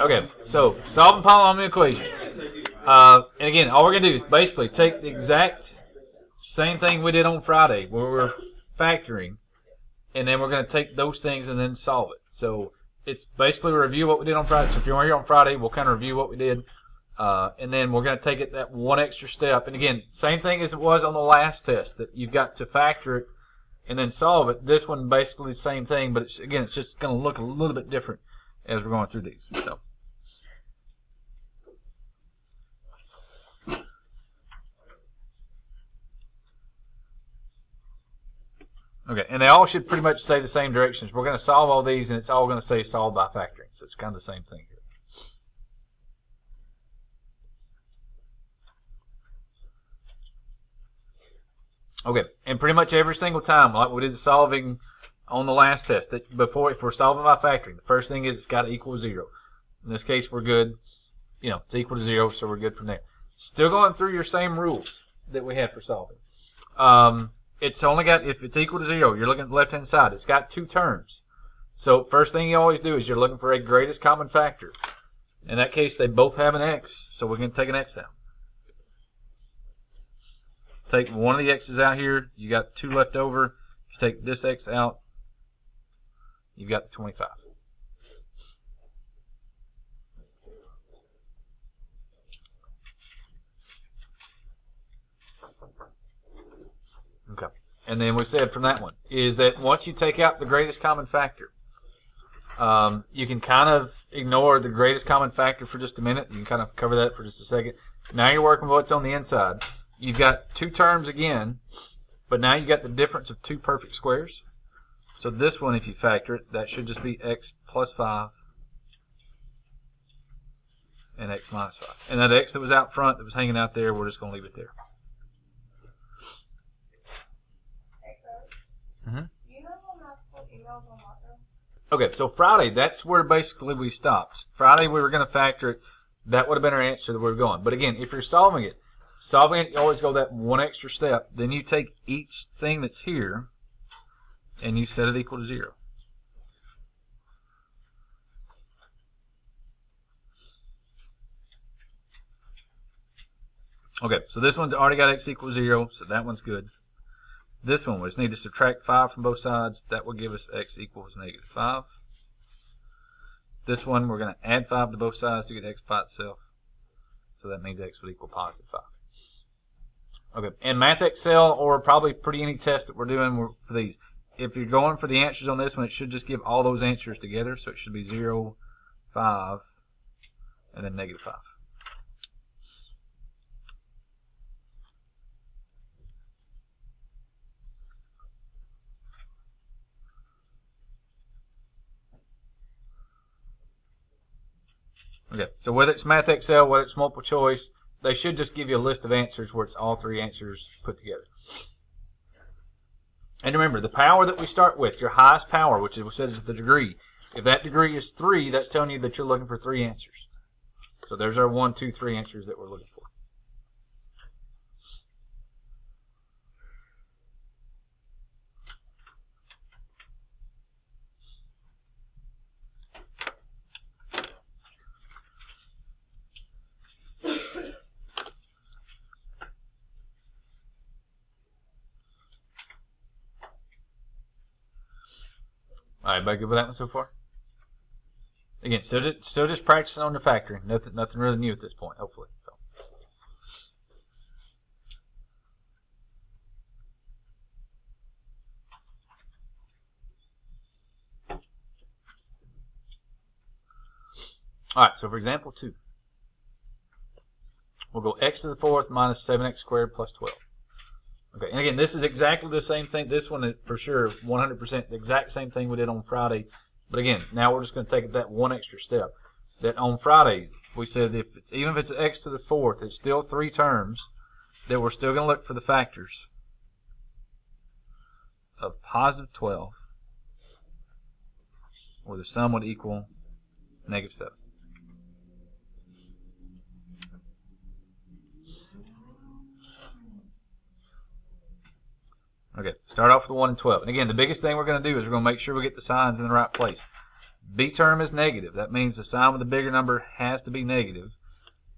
Okay, so solving polynomial equations. And again, all we're going to do is basically take the exact same thing we did on Friday where we're factoring, and then we're going to take those things and then solve it. So it's basically a review of what we did on Friday. So if you weren't here on Friday, we'll kind of review what we did. And then we're going to take it that one extra step. And again, same thing as it was on the last test, that you've got to factor it and then solve it. This one basically the same thing, but it's just going to look a little bit different as we're going through these. So. Okay, and they all should pretty much say the same directions. We're going to solve all these, and it's all going to say solve by factoring. So it's kind of the same thing here. Okay, and pretty much every single time, like we did the solving on the last test, that before, if we're solving by factoring, the first thing is it's got to equal 0. In this case, we're good. You know, it's equal to 0, so we're good from there. Still going through your same rules that we had for solving. It's only got, if it's equal to 0, you're looking at the left-hand side. It's got 2 terms. So first thing you always do is you're looking for a greatest common factor. In that case, they both have an x, so we're going to take an x out. Take one of the x's out here, you got 2 left over. If you take this x out, you've got the 25. Okay. And then we said from that one is that once you take out the greatest common factor, you can kind of ignore the greatest common factor for just a minute. You can kind of cover that for just a second. Now you're working with what's on the inside. You've got 2 terms again, but now you've got the difference of 2 perfect squares. So this one, if you factor it, that should just be x plus 5 and x minus 5. And that x that was out front, that was hanging out there, we're just going to leave it there. Okay, so Friday, that's where basically we stopped. Friday, we were going to factor it. That would have been our answer that we were going. But again, if you're solving it, you always go that one extra step. Then you take each thing that's here, and you set it equal to 0. Okay, so this one's already got x equals 0, so that one's good. This one, we just need to subtract 5 from both sides. That will give us x equals negative 5. This one, we're going to add 5 to both sides to get x by itself. So that means x would equal positive 5. Okay, and Math Excel, or probably pretty any test that we're doing for these, if you're going for the answers on this one, it should just give all those answers together. So it should be 0, 5, and then negative 5. Okay, so whether it's Math Excel, whether it's multiple choice, they should just give you a list of answers where it's all 3 answers put together. And remember, the power that we start with, your highest power, which we said is the degree, if that degree is 3, that's telling you that you're looking for 3 answers. So there's our 1, 2, 3 answers that we're looking for. All right, everybody good with that one so far? Again, still just practicing on the factoring. Nothing really new at this point, hopefully. So. All right, so for example 2, we'll go x to the 4th minus 7x squared plus 12. Okay, and again, this is exactly the same thing. This one is for sure 100% the exact same thing we did on Friday. But again, now we're just going to take that one extra step. That on Friday, we said even if it's x to the 4th, it's still 3 terms, that we're still going to look for the factors of positive 12, where the sum would equal negative 7. Okay, start off with 1 and 12. And again, the biggest thing we're going to do is we're going to make sure we get the signs in the right place. B term is negative. That means the sign with the bigger number has to be negative.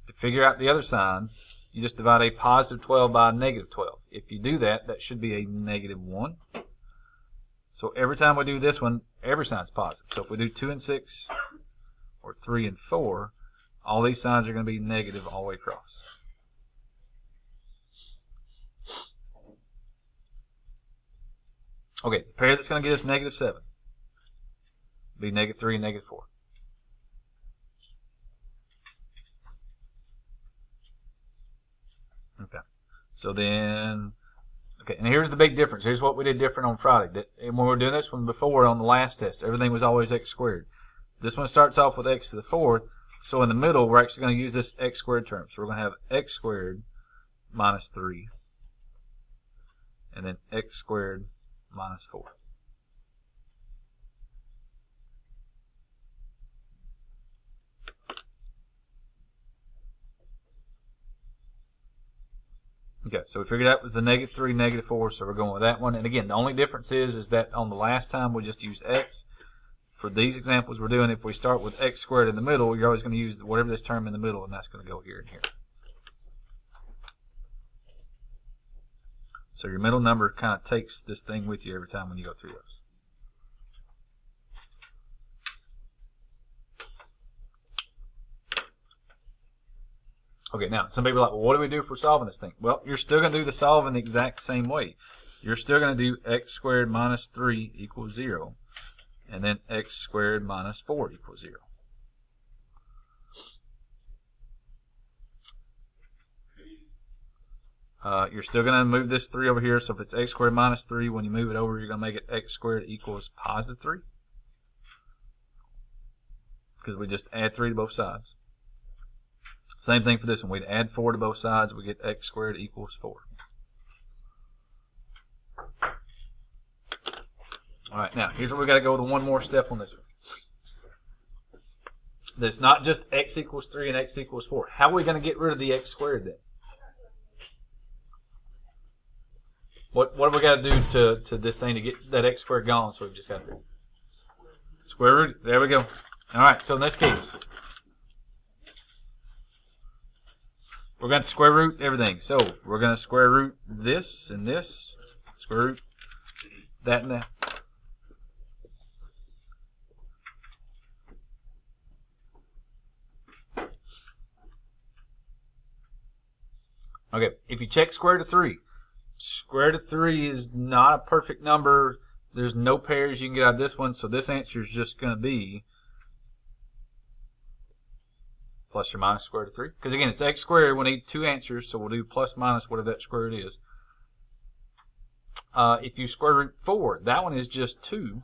To figure out the other sign, you just divide a positive 12 by a negative 12. If you do that, that should be a negative 1. So every time we do this one, every sign's positive. So if we do 2 and 6, or 3 and 4, all these signs are going to be negative all the way across. Okay, the pair that's going to get us negative 7 be negative 3 and negative 4. Okay, so then, okay, and here's the big difference. Here's what we did different on Friday. And when we were doing this one before on the last test, everything was always x squared. This one starts off with x to the 4th, so in the middle we're actually going to use this x squared term. So we're going to have x squared minus 3, and then x squared minus 4. Okay, so we figured out was the negative 3, negative 4, so we're going with that one. And again, the only difference is that on the last time we just used x. For these examples we're doing, if we start with x squared in the middle, you're always going to use whatever this term in the middle, and that's going to go here and here. So your middle number kind of takes this thing with you every time when you go through those. Okay, now some people are like, well, what do we do for solving this thing? Well, you're still going to do the solving the exact same way. You're still going to do x squared minus 3 equals 0. And then x squared minus 4 equals 0. You're still going to move this 3 over here, so if it's x squared minus 3, when you move it over, you're going to make it x squared equals positive 3. Because we just add 3 to both sides. Same thing for this one. We'd add 4 to both sides, we get x squared equals 4. Alright, now here's where we got to go with one more step on this one. There's not just x equals 3 and x equals 4. How are we going to get rid of the x squared then? What have we got to do to this thing to get that x squared gone? So we've just got to square root it. There we go. Alright, so in this case, we're going to square root everything. So we're going to square root this and this, square root that and that. Okay, if you check square root of 3, square root of 3 is not a perfect number. There's no pairs you can get out of this one, so this answer is just going to be plus or minus square root of 3. Because again, it's x squared. We need 2 answers, so we'll do plus minus whatever that square root is. If you square root 4, that one is just 2.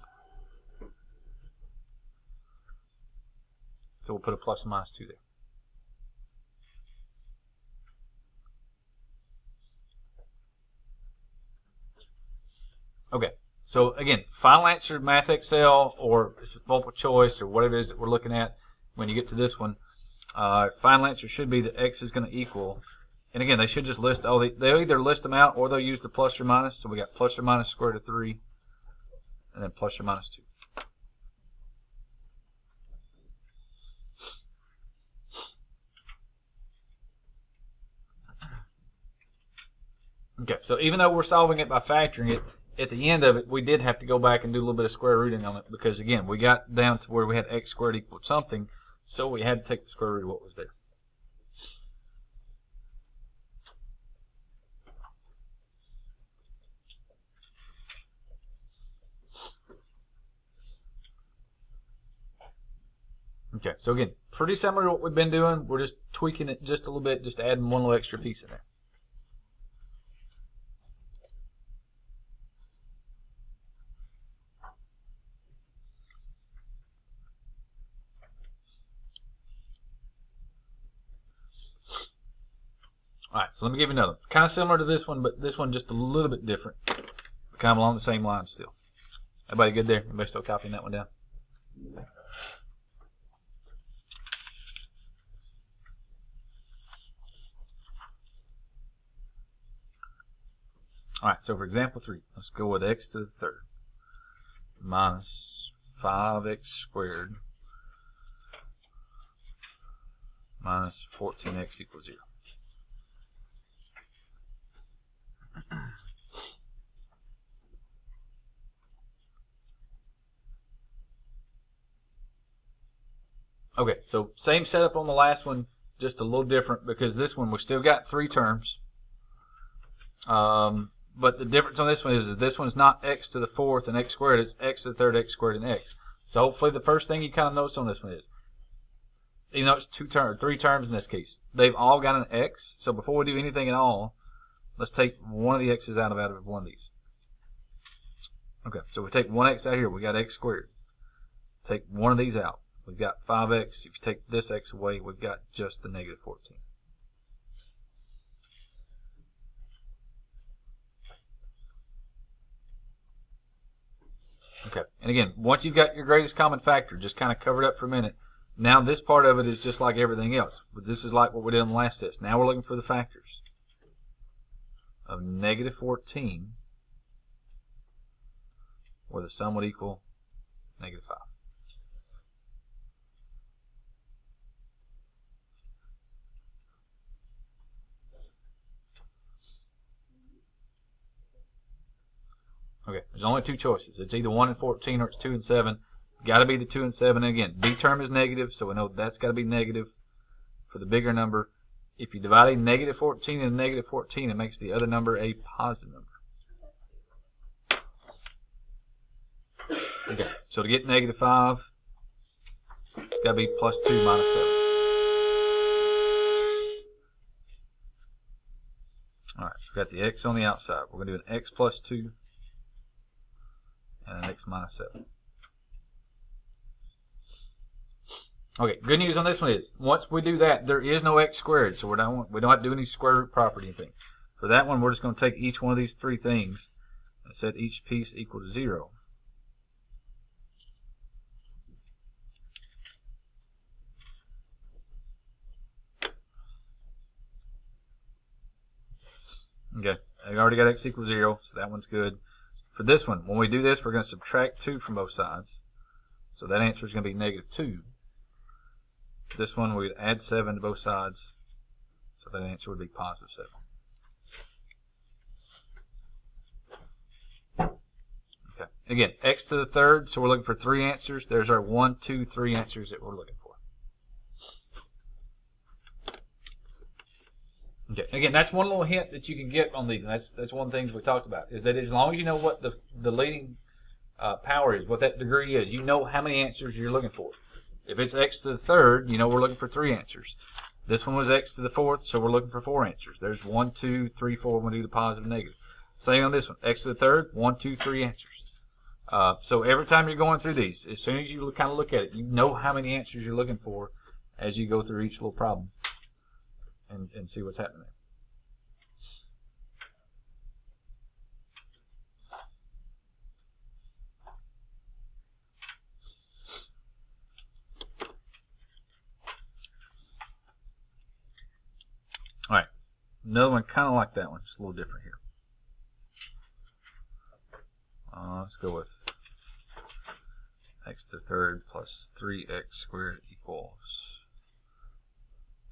So we'll put a plus and minus 2 there. Okay, so again, final answer, Math Excel, or multiple choice, or whatever it is that we're looking at when you get to this one, final answer should be that x is going to equal, and again, they should just list all they'll either list them out or they'll use the plus or minus. So we got plus or minus square root of 3, and then plus or minus 2. Okay, so even though we're solving it by factoring it, at the end of it, we did have to go back and do a little bit of square rooting on it because, again, we got down to where we had x squared equal something, so we had to take the square root of what was there. Okay, so again, pretty similar to what we've been doing. We're just tweaking it just a little bit, just adding one little extra piece in there. Alright, so let me give you another one. Kind of similar to this one, but this one just a little bit different. Kind of along the same line still. Everybody good there? Everybody still copying that one down? Alright, so for example 3, let's go with x to the 3rd minus 5x squared minus 14x equals 0. Okay, so same setup on the last one, just a little different because this one we still got 3 terms. But the difference on this one is that this one's not x to the 4th and x squared, it's x to the 3rd, x squared, and x. So hopefully the first thing you kind of notice on this one is, even though it's 3 terms in this case, they've all got an x. So before we do anything at all, let's take one of the x's out of one of these. Okay, so we take one x out here, we got x squared. Take one of these out, we've got 5x. If you take this x away, we've got just the negative 14. Okay, and again, once you've got your greatest common factor, just kind of cover it up for a minute. Now this part of it is just like everything else. But this is like what we did in the last test. Now we're looking for the factors of negative 14, where the sum would equal negative 5. Okay, there's only 2 choices. It's either 1 and 14 or it's 2 and 7. Got to be the 2 and 7. And again, b term is negative, so we know that's got to be negative for the bigger number. If you divide a negative 14 and a negative 14, it makes the other number a positive number. Okay, so to get negative 5, it's got to be plus 2 minus 7. Alright, so we've got the x on the outside. We're going to do an x plus 2 and an x minus 7. Okay, good news on this one is, once we do that, there is no x squared, so we don't have to do any square root property anything. For that one, we're just going to take each one of these 3 things and set each piece equal to 0. Okay, I already got x equals 0, so that one's good. For this one, when we do this, we're going to subtract 2 from both sides. So that answer is going to be negative 2. This one, we would add 7 to both sides. So that answer would be positive 7. Okay. Again, x to the 3rd, so we're looking for 3 answers. There's our 1, 2, 3 answers that we're looking for. Okay. Again, that's one little hint that you can get on these, and that's one of the things we talked about, is that as long as you know what the leading power is, what that degree is, you know how many answers you're looking for. If it's x to the 3rd, you know we're looking for 3 answers. This one was x to the 4th, so we're looking for 4 answers. There's 1, 2, 3, 4 when we do the positive and negative. Same on this one, x to the 3rd, 1, 2, 3 answers. So every time you're going through these, as soon as you kind of look at it, you know how many answers you're looking for as you go through each little problem and see what's happening there. All right, another one kind of like that one, just a little different here. Let's go with x to the 3rd plus 3x squared equals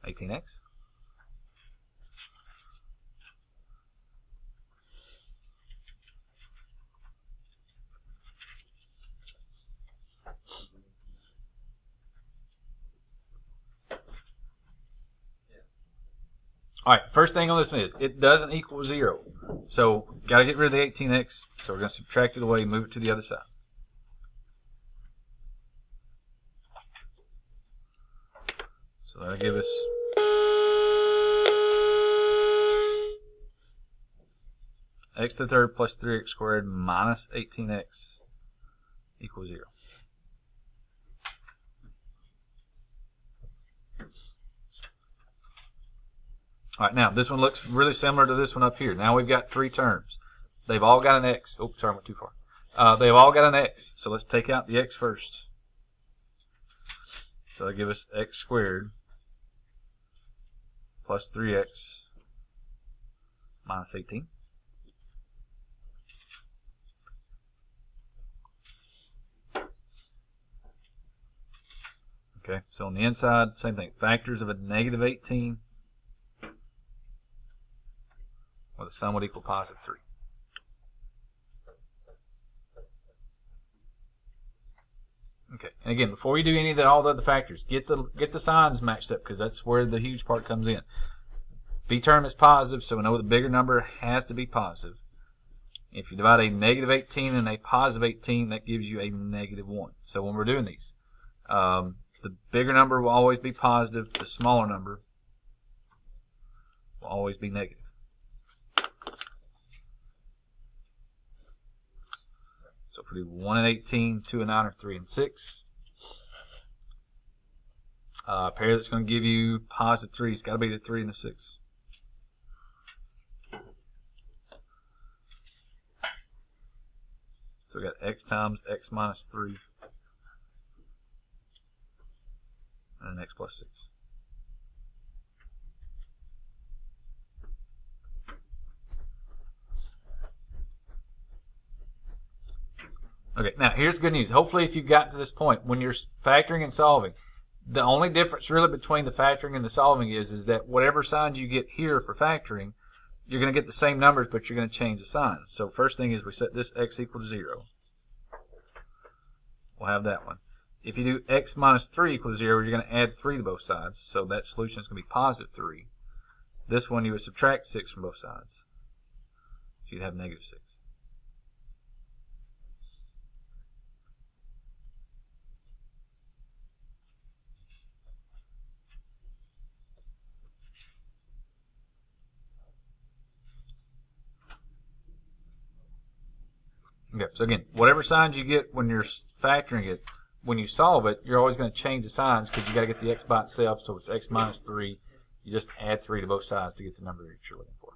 18x. Alright, first thing on this one is, it doesn't equal 0. So, got to get rid of the 18x. So we're going to subtract it away and move it to the other side. So that'll give us x to the 3rd plus 3x squared minus 18x equals 0. All right, now this one looks really similar to this one up here. Now we've got 3 terms. They've all got an x. Oh, sorry, I went too far. They've all got an x. So let's take out the x first. So that'll give us x squared plus 3x minus 18. Okay, so on the inside, same thing. Factors of a negative 18, well, the sum would equal positive 3. Okay, and again, before you do any of all the other factors, get the signs matched up, because that's where the huge part comes in. B term is positive, so we know the bigger number has to be positive. If you divide a negative 18 and a positive 18, that gives you a negative 1. So when we're doing these, the bigger number will always be positive. The smaller number will always be negative. So if we do 1 and 18, 2 and 9 are 3 and 6. A pair that's going to give you positive 3 has got to be the 3 and the 6. So we got x times x minus 3 and x plus 6. Okay, now here's the good news. Hopefully if you've gotten to this point, when you're factoring and solving, the only difference really between the factoring and the solving is that whatever signs you get here for factoring, you're going to get the same numbers, but you're going to change the signs. So first thing is we set this x equal to 0. We'll have that one. If you do x minus 3 equals 0, you're going to add 3 to both sides. So that solution is going to be positive 3. This one you would subtract 6 from both sides. So you'd have negative 6. Okay, so again, whatever signs you get when you're factoring it, when you solve it, you're always going to change the signs because you got to get the x by itself, so it's x minus 3. You just add 3 to both sides to get the number that you're looking for.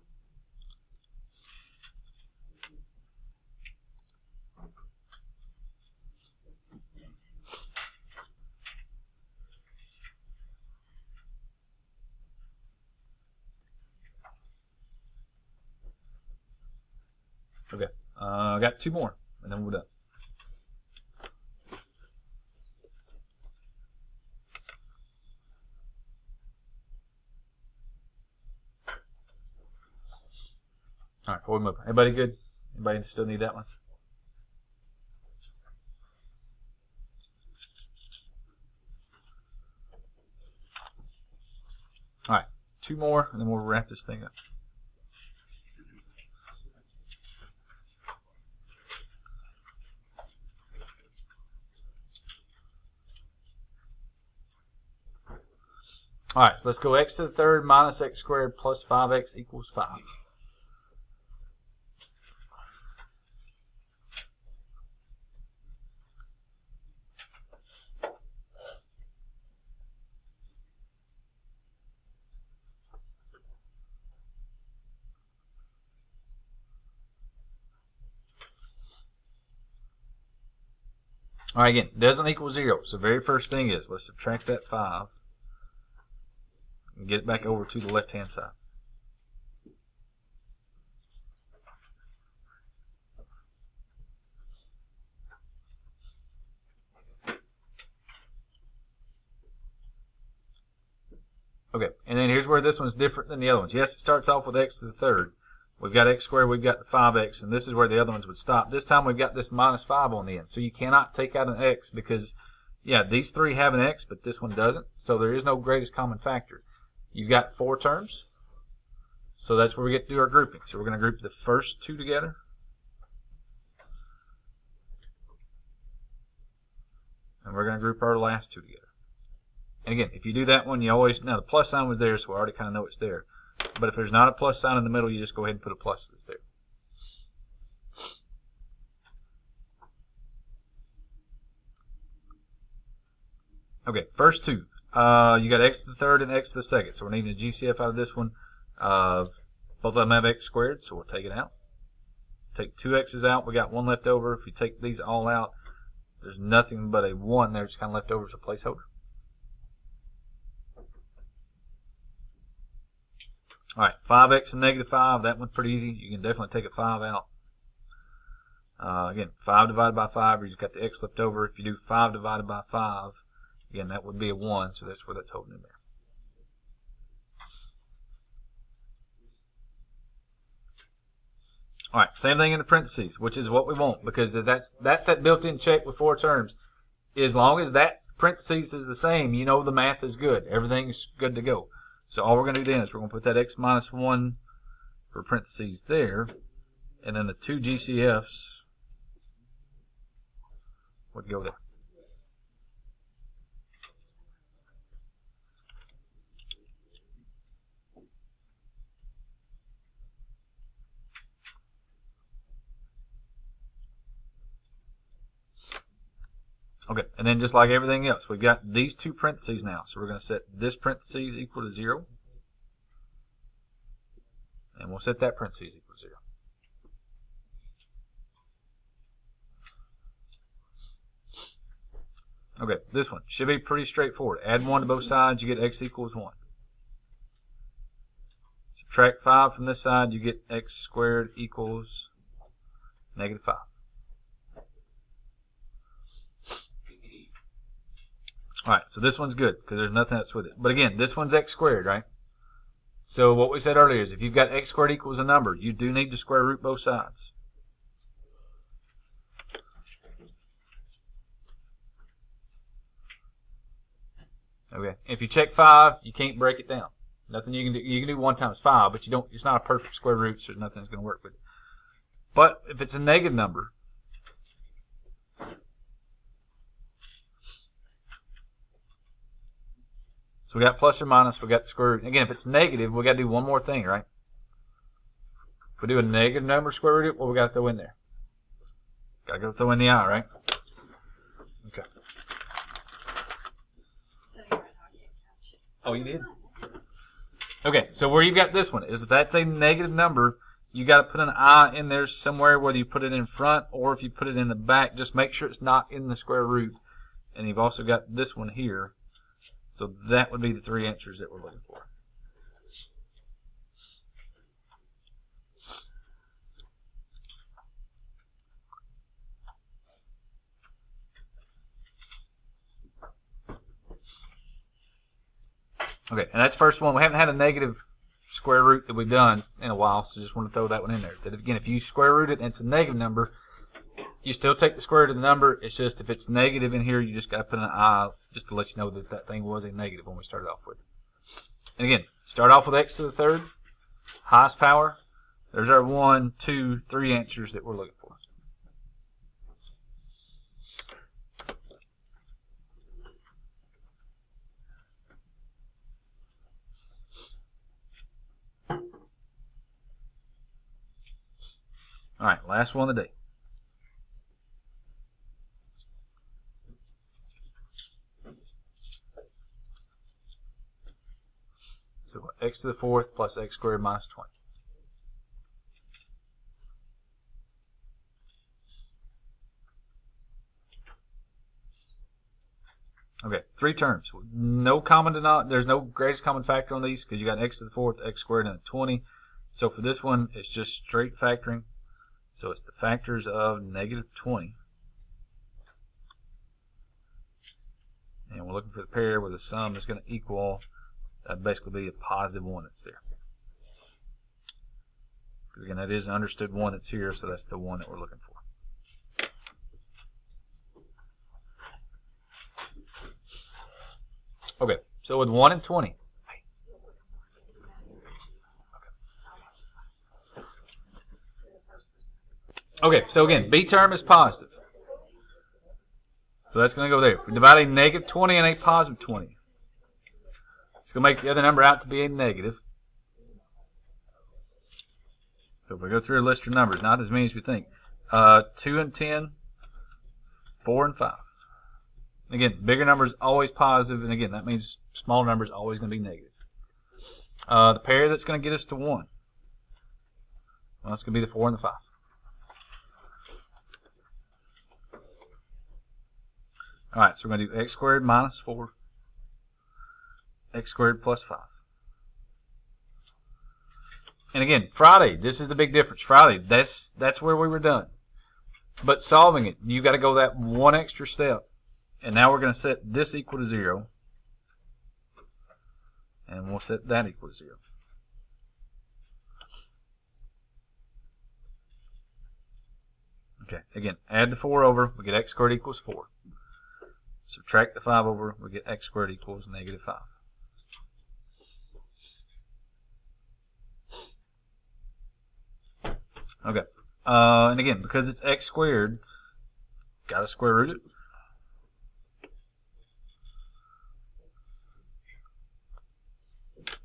Okay, I got 2 more, and then we're done. All right, before we move on. Everybody good? Anybody still need that one? All right, 2 more, and then we'll wrap this thing up. All right, so let's go x to the third minus x squared plus 5x equals 5. All right, again, doesn't equal 0. So very first thing is, let's subtract that 5 and get it back over to the left-hand side. Okay, and then here's where this one's different than the other ones. Yes, it starts off with x to the third. We've got x squared, we've got the 5x, and this is where the other ones would stop. This time we've got this minus 5 on the end. So you cannot take out an x because, yeah, these 3 have an x, but this one doesn't. So there is no greatest common factor. You've got 4 terms. So that's where we get to do our grouping. So we're going to group the first 2 together. And we're going to group our last 2 together. And again, if you do that one, you always, now the plus sign was there, so we already kind of know it's there. But if there's not a plus sign in the middle, you just go ahead and put a plus that's there. Okay, first 2. You got x to the third and x to the second. So we're needing a GCF out of this one. Both of them have x squared, so we'll take it out. Take 2 x's out. We got 1 left over. If you take these all out, there's nothing but a 1 there just kind of left over as a placeholder. All right, 5x and negative 5, that one's pretty easy. You can definitely take a 5 out. Again, 5 divided by 5, you just got the x left over. If you do 5 divided by 5, Again, that would be a 1, so that's where that's holding in there. All right, same thing in the parentheses, which is what we want, because that's that built-in check with 4 terms. As long as that parentheses is the same, you know the math is good. Everything's good to go. So all we're going to do then is we're going to put that x minus 1 for parentheses there, and then the 2 GCFs would go there. Okay, and then just like everything else, we've got these 2 parentheses now. So we're going to set this parentheses equal to 0. And we'll set that parentheses equal to 0. Okay, this one should be pretty straightforward. Add 1 to both sides, you get x equals 1. Subtract 5 from this side, you get x squared equals negative 5. Alright, so this one's good because there's nothing else with it. But again, this one's x squared, right? So what we said earlier is if you've got x squared equals a number, you do need to square root both sides. Okay, if you check 5, you can't break it down. Nothing you can do. You can do 1 times 5, but you don't. It's not a perfect square root, so nothing's going to work with it. But if it's a negative number, so we got plus or minus, we got the square root. Again, if it's negative, we got to do one more thing, right? If we do a negative number square root it, what we got to throw in there? Got to go throw in the I, right? Okay. Oh, you did? Okay, so where you've got this one is if that's a negative number, you got to put an I in there somewhere, whether you put it in front or if you put it in the back. Just make sure it's not in the square root. And you've also got this one here. So that would be the 3 answers that we're looking for. Okay, and that's the first one. We haven't had a negative square root that we've done in a while, so just want to throw that one in there. That again, if you square root it and it's a negative number, you still take the square root of the number. It's just if it's negative in here, you just got to put an I just to let you know that that thing was a negative when we started off with. And again, start off with x to the third, highest power. There's our 1, 2, 3 answers that we're looking for. All right, last one of the day. So x to the 4th plus x squared minus 20. Okay, 3 terms. No common denominator. There's no greatest common factor on these because you got x to the 4th, x squared, and a 20. So for this one, it's just straight factoring. So it's the factors of negative 20. And we're looking for the pair where the sum is going to equal, that'd basically be a positive 1 that's there. Because again, that is an understood 1 that's here, so that's the 1 that we're looking for. Okay, so with 1 and 20. Okay, so again, B term is positive. So that's going to go there. If we divide a negative 20 and a positive 20, it's going to make the other number out to be a negative. So if we go through a list of numbers, not as many as we think. 2 and 10, 4 and 5. Again, bigger numbers always positive, and again, that means small numbers always going to be negative. The pair that's going to get us to 1, well, that's going to be the 4 and the 5. Alright, so we're going to do x squared minus 4, x squared plus 5. And again, Friday, this is the big difference. Friday, that's where we were done. But solving it, you got to go that one extra step. And now we're going to set this equal to 0. And we'll set that equal to 0. Okay, again, add the 4 over, we get x squared equals 4. Subtract the 5 over, we get x squared equals negative 5. Okay, and again, because it's x squared, got to square root it.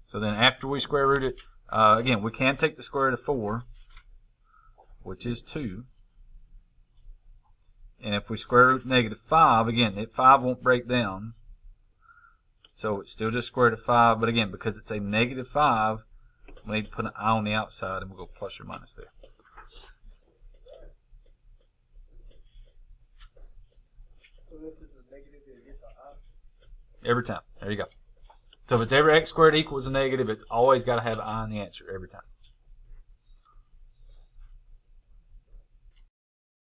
So then after we square root it, again, we can take the square root of 4, which is 2. And if we square root negative 5, again, 5 won't break down. So it's still just square root of 5. But again, because it's a negative 5, we need to put an I on the outside, and we'll go plus or minus there. So if it's a negative, it gets an I? Every time. There you go. So if it's ever x squared equals a negative, it's always got to have I in the answer every time.